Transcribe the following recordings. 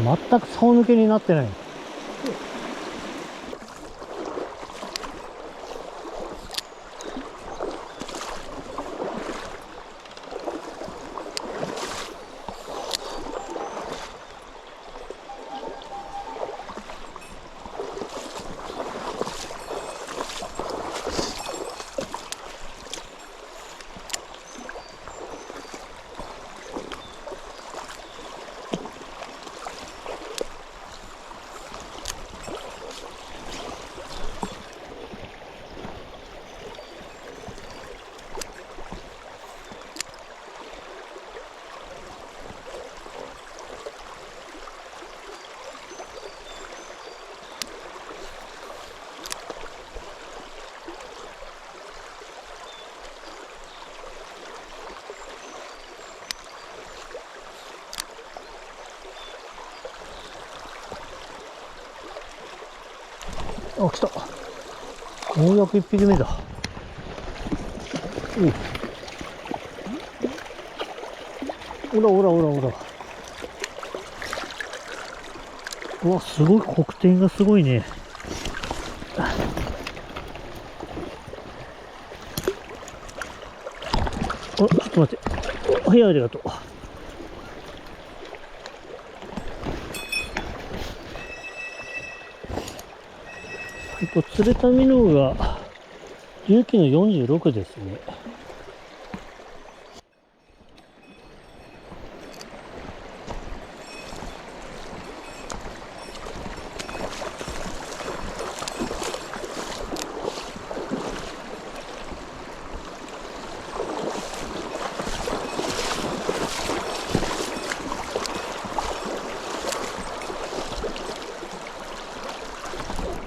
全く竿抜けになってない。あ、来た。ようやく1匹目だ。おらおらおらおら。うわ、すごい、黒点がすごいね。ちょっと待って。はい、ありがとう。釣れたミノが重機の46ですね。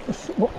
よし、お、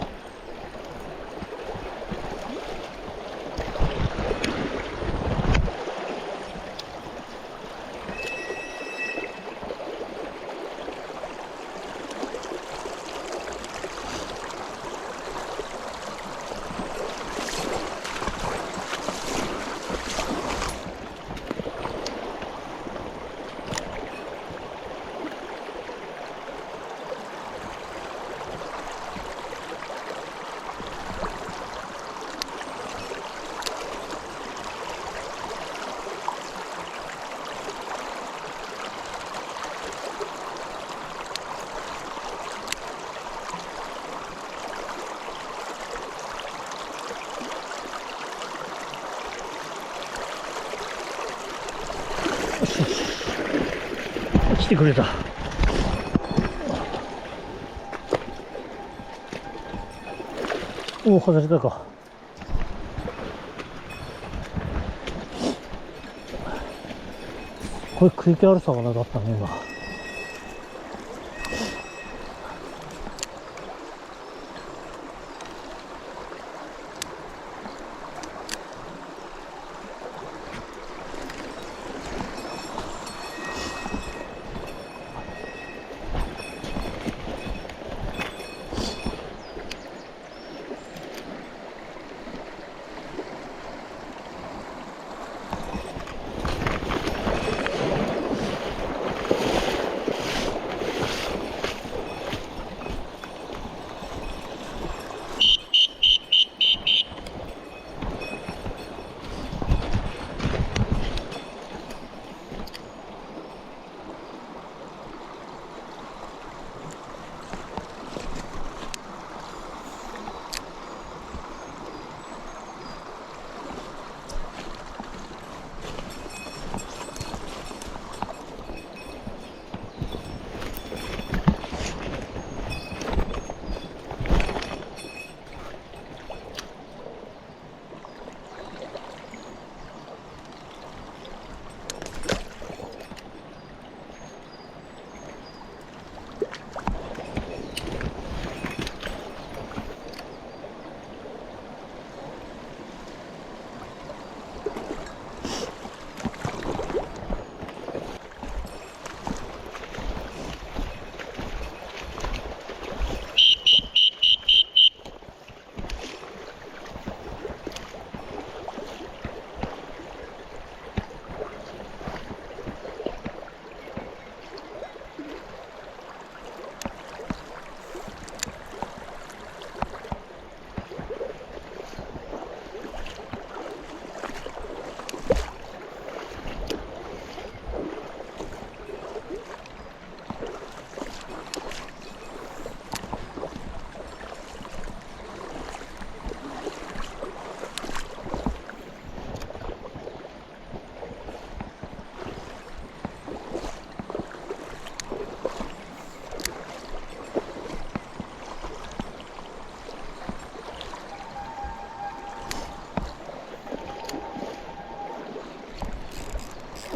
来てくれた。おお、外れたか。これ食い気ある魚だったね、今。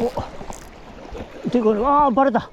おでこれ、ああバレた。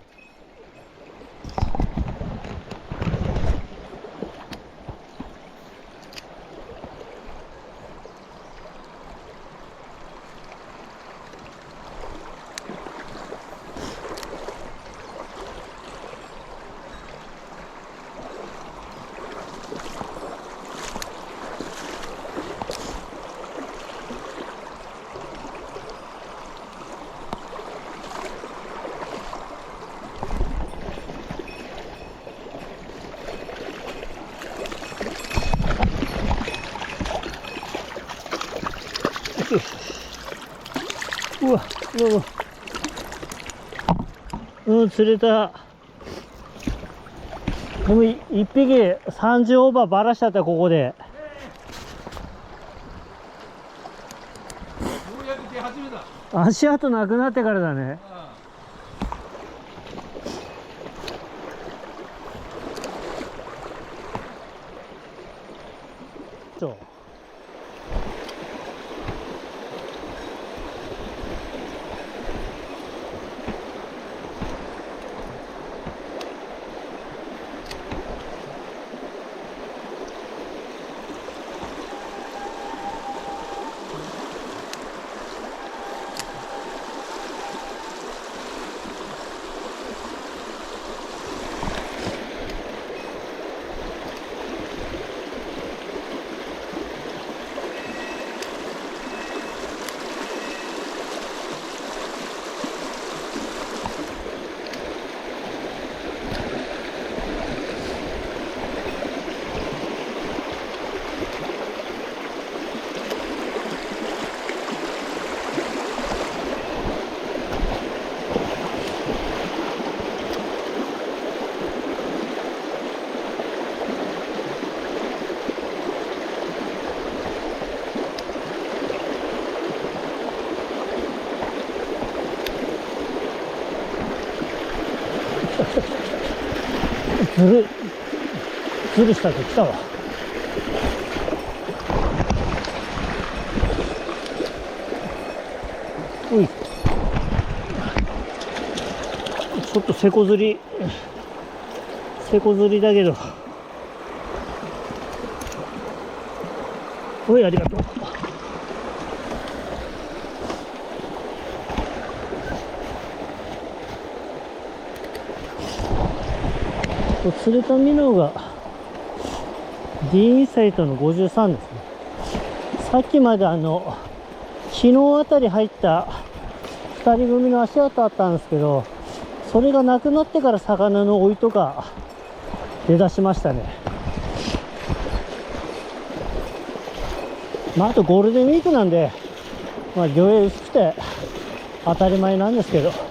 うわ、釣れた。でも一匹30オーバーバラしちゃった。ここでようやく出始めた。足跡なくなってからだね。そう。ずるしたと来たわ。おい、ちょっとせこずりだけど、おい、ありがとう。釣れたミノが D インサイトの53ですね。さっきまで昨日あたり入った2人組の足跡あったんですけど、それがなくなってから魚の追いとか出だしましたね。あとゴールデンウィークなんで、魚影薄くて当たり前なんですけど。